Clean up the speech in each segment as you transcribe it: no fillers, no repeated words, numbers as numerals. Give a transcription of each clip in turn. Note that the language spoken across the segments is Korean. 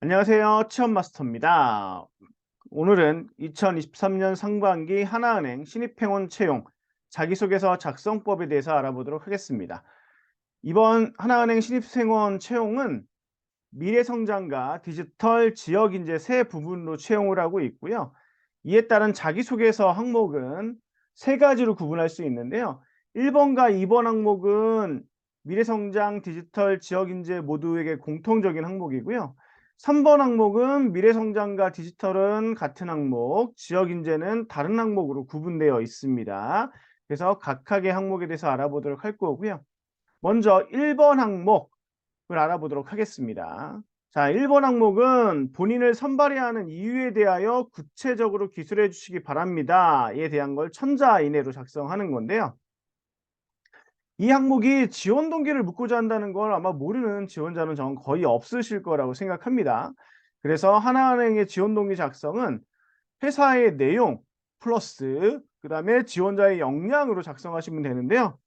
안녕하세요. 취업마스터입니다. 오늘은 2023년 상반기 하나은행 신입행원 채용 자기소개서 작성법에 대해서 알아보도록 하겠습니다. 이번 하나은행 신입생원 채용은 미래성장과 디지털 지역인재 세 부분으로 채용을 하고 있고요. 이에 따른 자기소개서 항목은 세 가지로 구분할 수 있는데요. 1번과 2번 항목은 미래성장, 디지털 지역인재 모두에게 공통적인 항목이고요. 3번 항목은 미래성장과 디지털은 같은 항목, 지역인재는 다른 항목으로 구분되어 있습니다. 그래서 각각의 항목에 대해서 알아보도록 할 거고요. 먼저 1번 항목을 알아보도록 하겠습니다. 자, 1번 항목은 본인을 선발해야 하는 이유에 대하여 구체적으로 기술해 주시기 바랍니다.에 대한 걸 첨자 이내로 작성하는 건데요. 이 항목이 지원 동기를 묻고자 한다는 걸 아마 모르는 지원자는 저는 거의 없으실 거라고 생각합니다. 그래서 하나은행의 지원 동기 작성은 회사의 내용 플러스 그다음에 지원자의 역량으로 작성하시면 되는데요.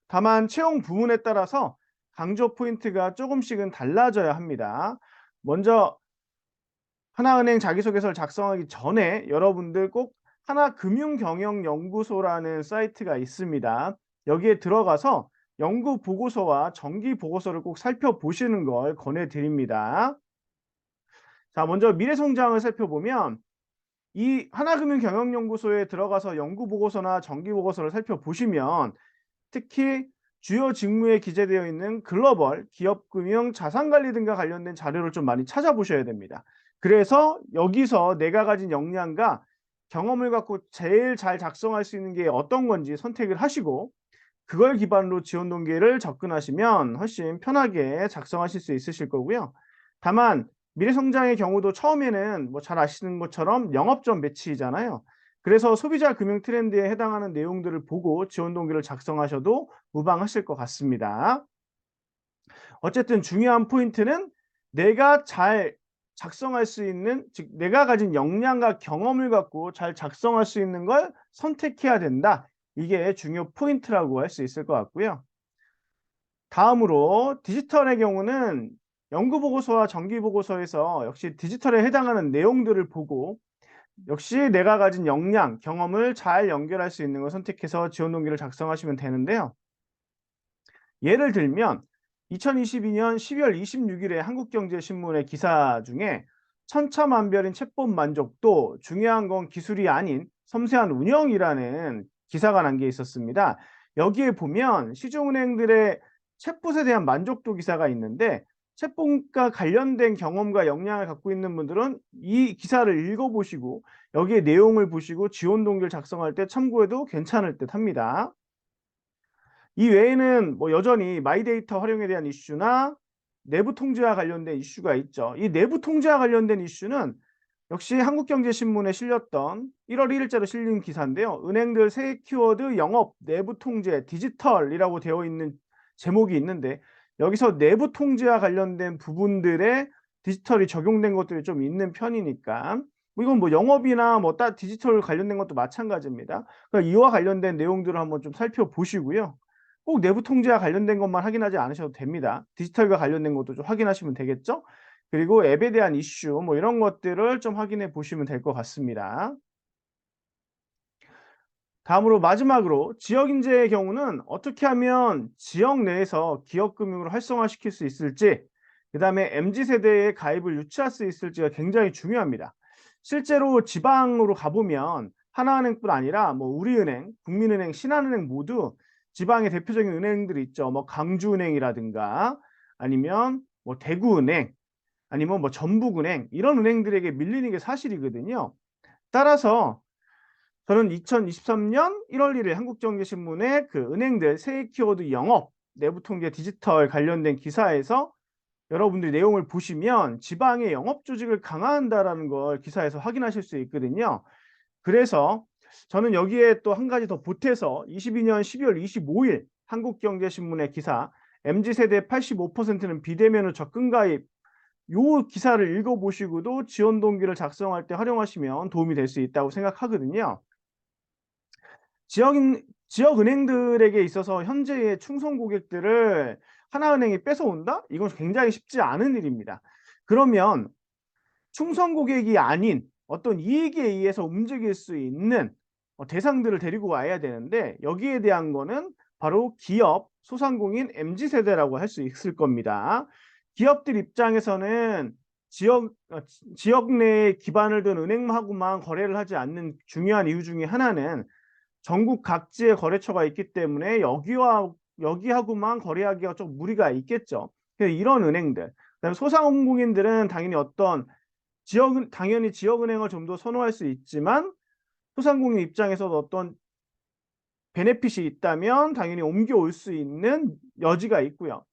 다만 채용 부문에 따라서 강조 포인트가 조금씩은 달라져야 합니다. 먼저 하나은행 자기소개서를 작성하기 전에 여러분들 꼭 하나금융경영연구소라는 사이트가 있습니다. 여기에 들어가서 연구 보고서와 정기 보고서를 꼭 살펴보시는 걸 권해드립니다. 자, 먼저 미래성장을 살펴보면 이 하나금융경영연구소에 들어가서 연구 보고서나 정기 보고서를 살펴보시면 특히 주요 직무에 기재되어 있는 글로벌 기업금융 자산관리 등과 관련된 자료를 좀 많이 찾아보셔야 됩니다. 그래서 여기서 내가 가진 역량과 경험을 갖고 제일 잘 작성할 수 있는 게 어떤 건지 선택을 하시고 그걸 기반으로 지원 동기를 접근하시면 훨씬 편하게 작성하실 수 있으실 거고요. 다만 미래성장의 경우도 처음에는 뭐 잘 아시는 것처럼 영업전 배치잖아요. 그래서 소비자 금융 트렌드에 해당하는 내용들을 보고 지원 동기를 작성하셔도 무방하실 것 같습니다. 어쨌든 중요한 포인트는 내가 잘 작성할 수 있는, 즉 내가 가진 역량과 경험을 갖고 잘 작성할 수 있는 걸 선택해야 된다. 이게 중요 포인트라고 할 수 있을 것 같고요. 다음으로 디지털의 경우는 연구 보고서와 정기 보고서에서 역시 디지털에 해당하는 내용들을 보고 역시 내가 가진 역량, 경험을 잘 연결할 수 있는 걸 선택해서 지원 동기를 작성하시면 되는데요. 예를 들면 2022년 12월 26일에 한국경제신문의 기사 중에 천차만별인 챗봇 만족도, 중요한 건 기술이 아닌 섬세한 운영이라는 기사가 난 게 있었습니다. 여기에 보면 시중은행들의 챗봇에 대한 만족도 기사가 있는데 챗봇과 관련된 경험과 역량을 갖고 있는 분들은 이 기사를 읽어보시고 여기에 내용을 보시고 지원 동기를 작성할 때 참고해도 괜찮을 듯 합니다. 이 외에는 뭐 여전히 마이데이터 활용에 대한 이슈나 내부 통제와 관련된 이슈가 있죠. 이 내부 통제와 관련된 이슈는 역시 한국경제신문에 실렸던 1월 1 일자로 실린 기사인데요. 은행들 새 키워드 영업, 내부 통제, 디지털이라고 되어 있는 제목이 있는데 여기서 내부 통제와 관련된 부분들에 디지털이 적용된 것들이 좀 있는 편이니까 뭐 이건 뭐 영업이나 뭐 디지털 관련된 것도 마찬가지입니다. 그러니까 이와 관련된 내용들을 한번 좀 살펴보시고요. 꼭 내부 통제와 관련된 것만 확인하지 않으셔도 됩니다. 디지털과 관련된 것도 좀 확인하시면 되겠죠? 그리고 앱에 대한 이슈 뭐 이런 것들을 좀 확인해 보시면 될 것 같습니다. 다음으로 마지막으로 지역 인재의 경우는 어떻게 하면 지역 내에서 기업 금융을 활성화시킬 수 있을지, 그다음에 MZ 세대의 가입을 유치할 수 있을지가 굉장히 중요합니다. 실제로 지방으로 가보면 하나은행뿐 아니라 뭐 우리은행, 국민은행, 신한은행 모두 지방의 대표적인 은행들이 있죠. 뭐 강주은행이라든가 아니면 뭐 대구은행, 아니면 뭐 전북은행 이런 은행들에게 밀리는 게 사실이거든요. 따라서 저는 2023년 1월 1일 한국경제신문의 그 은행들 새 키워드 영업, 내부 통계 디지털 관련된 기사에서 여러분들이 내용을 보시면 지방의 영업 조직을 강화한다라는 걸 기사에서 확인하실 수 있거든요. 그래서 저는 여기에 또 한 가지 더 보태서 22년 12월 25일 한국경제신문의 기사 MZ세대 85%는 비대면으로 적금 가입 요 기사를 읽어 보시고도 지원 동기를 작성할 때 활용하시면 도움이 될 수 있다고 생각하거든요. 지역 은행들에게 있어서 현재의 충성 고객들을 하나은행이 뺏어온다? 이건 굉장히 쉽지 않은 일입니다. 그러면 충성 고객이 아닌 어떤 이익에 의해서 움직일 수 있는 대상들을 데리고 와야 되는데 여기에 대한 거는 바로 기업, 소상공인, MZ세대라고 할 수 있을 겁니다. 기업들 입장에서는 지역 내에 기반을 둔 은행하고만 거래를 하지 않는 중요한 이유 중에 하나는 전국 각지에 거래처가 있기 때문에 여기하고만 거래하기가 좀 무리가 있겠죠. 그래서 이런 은행들, 그다음에 소상공인들은 당연히 당연히 지역은행을 좀 더 선호할 수 있지만 소상공인 입장에서도 어떤 베네핏이 있다면 당연히 옮겨올 수 있는 여지가 있고요.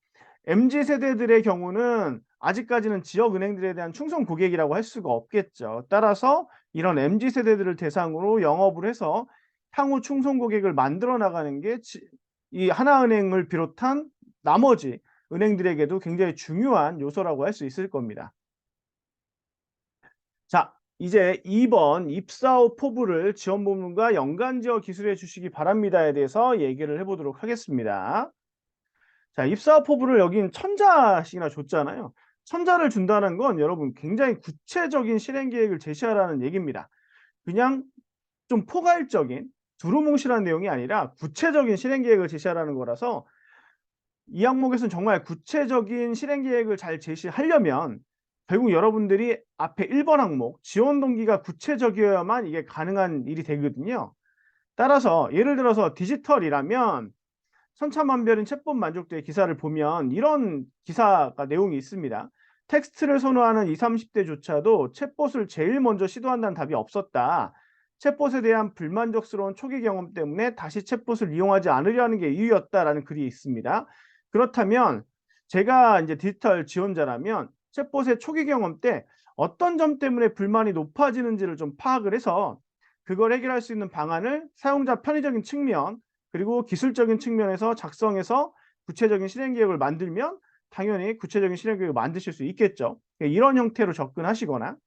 MZ 세대들의 경우는 아직까지는 지역 은행들에 대한 충성 고객이라고 할 수가 없겠죠. 따라서 이런 MZ 세대들을 대상으로 영업을 해서 향후 충성 고객을 만들어 나가는 게 이 하나은행을 비롯한 나머지 은행들에게도 굉장히 중요한 요소라고 할 수 있을 겁니다. 자, 이제 2번 입사 후 포부를 지원 부문과 연관지어 기술해 주시기 바랍니다에 대해서 얘기를 해 보도록 하겠습니다. 자, 입사 후 포부를 여긴 천자씩이나 줬잖아요. 천자를 준다는 건 여러분 굉장히 구체적인 실행 계획을 제시하라는 얘기입니다. 그냥 좀 포괄적인 두루뭉실한 내용이 아니라 구체적인 실행 계획을 제시하라는 거라서 이 항목에서는 정말 구체적인 실행 계획을 잘 제시하려면 결국 여러분들이 앞에 1번 항목 지원 동기가 구체적이어야만 이게 가능한 일이 되거든요. 따라서 예를 들어서 디지털이라면 천차만별인 챗봇 만족도의 기사를 보면 이런 기사가 내용이 있습니다. 텍스트를 선호하는 20, 30대조차도 챗봇을 제일 먼저 시도한다는 답이 없었다. 챗봇에 대한 불만족스러운 초기 경험 때문에 다시 챗봇을 이용하지 않으려는 게 이유였다라는 글이 있습니다. 그렇다면 제가 이제 디지털 지원자라면 챗봇의 초기 경험 때 어떤 점 때문에 불만이 높아지는지를 좀 파악을 해서 그걸 해결할 수 있는 방안을 사용자 편의적인 측면 그리고 기술적인 측면에서 작성해서 구체적인 실행 계획을 만들면 당연히 구체적인 실행 계획을 만드실 수 있겠죠. 이런 형태로 접근하시거나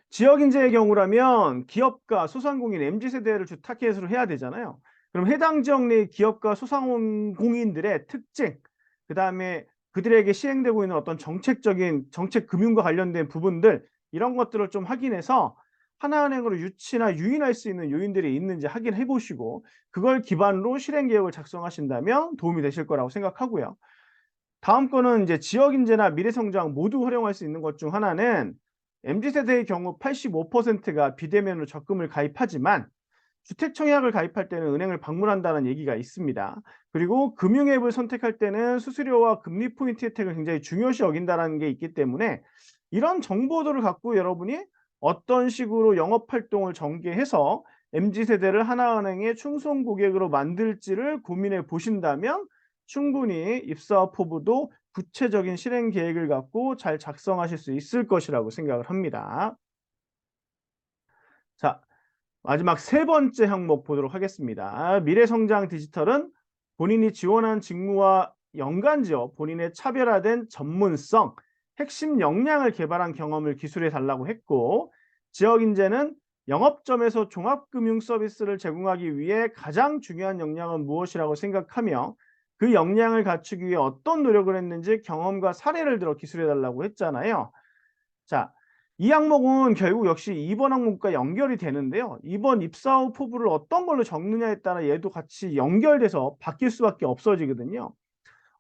지역 인재의 경우라면 기업가, 소상공인, MZ세대를 주 타겟으로 해야 되잖아요. 그럼 해당 지역 내 기업가, 소상공인들의 특징, 그다음에 그들에게 시행되고 있는 어떤 정책 금융과 관련된 부분들 이런 것들을 좀 확인해서 하나은행으로 유치나 유인할 수 있는 요인들이 있는지 확인해 보시고 그걸 기반으로 실행 계획을 작성하신다면 도움이 되실 거라고 생각하고요. 다음 거는 이제 지역 인재나 미래 성장 모두 활용할 수 있는 것 중 하나는 MZ 세대의 경우 85%가 비대면으로 적금을 가입하지만 주택 청약을 가입할 때는 은행을 방문한다는 얘기가 있습니다. 그리고 금융 앱을 선택할 때는 수수료와 금리 포인트 혜택을 굉장히 중요시 여긴다는 게 있기 때문에 이런 정보들을 갖고 여러분이 어떤 식으로 영업 활동을 전개해서 MZ 세대를 하나은행의 충성 고객으로 만들지를 고민해 보신다면 충분히 입사 포부도 구체적인 실행 계획을 갖고 잘 작성하실 수 있을 것이라고 생각을 합니다. 자, 마지막 세 번째 항목 보도록 하겠습니다. 미래성장 디지털은 본인이 지원한 직무와 연관지어 본인의 차별화된 전문성, 핵심 역량을 개발한 경험을 기술해 달라고 했고 지역 인재는 영업점에서 종합금융 서비스를 제공하기 위해 가장 중요한 역량은 무엇이라고 생각하며 그 역량을 갖추기 위해 어떤 노력을 했는지 경험과 사례를 들어 기술해 달라고 했잖아요. 자, 이 항목은 결국 역시 2번 항목과 연결이 되는데요. 2번 입사 후 포부를 어떤 걸로 적느냐에 따라 얘도 같이 연결돼서 바뀔 수밖에 없어지거든요.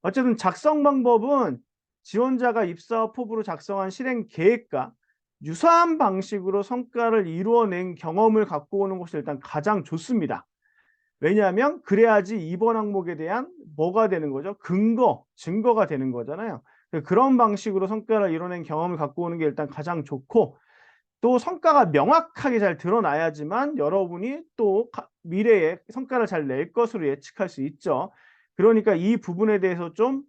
어쨌든 작성 방법은 지원자가 입사 후 포부로 작성한 실행 계획과 유사한 방식으로 성과를 이루어낸 경험을 갖고 오는 것이 일단 가장 좋습니다. 왜냐하면 그래야지 2번 항목에 대한 뭐가 되는 거죠? 증거가 되는 거잖아요. 그런 방식으로 성과를 이뤄낸 경험을 갖고 오는 게 일단 가장 좋고 또 성과가 명확하게 잘 드러나야지만 여러분이 또 미래에 성과를 잘 낼 것으로 예측할 수 있죠. 그러니까 이 부분에 대해서 좀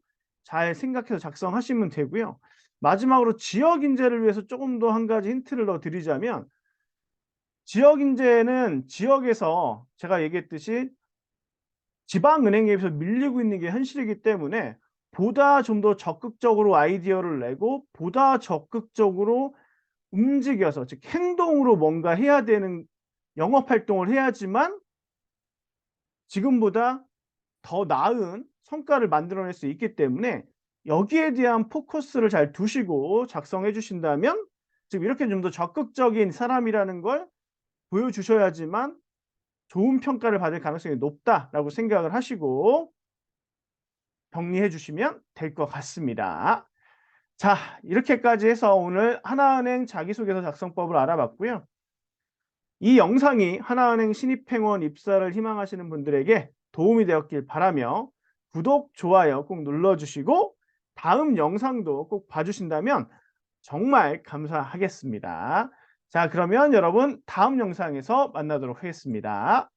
잘 생각해서 작성하시면 되고요. 마지막으로 지역 인재를 위해서 조금 더 한 가지 힌트를 더 드리자면 지역 인재는 지역에서 제가 얘기했듯이 지방은행에 비해서 밀리고 있는 게 현실이기 때문에 보다 좀 더 적극적으로 아이디어를 내고 보다 적극적으로 움직여서 즉 행동으로 뭔가 해야 되는 영업 활동을 해야지만 지금보다 더 나은 성과를 만들어낼 수 있기 때문에 여기에 대한 포커스를 잘 두시고 작성해 주신다면 지금 이렇게 좀 더 적극적인 사람이라는 걸 보여주셔야지만 좋은 평가를 받을 가능성이 높다라고 생각을 하시고 정리해 주시면 될 것 같습니다. 자, 이렇게까지 해서 오늘 하나은행 자기소개서 작성법을 알아봤고요. 이 영상이 하나은행 신입행원 입사를 희망하시는 분들에게 도움이 되었길 바라며 구독, 좋아요 꼭 눌러주시고 다음 영상도 꼭 봐주신다면 정말 감사하겠습니다. 자, 그러면 여러분 다음 영상에서 만나도록 하겠습니다.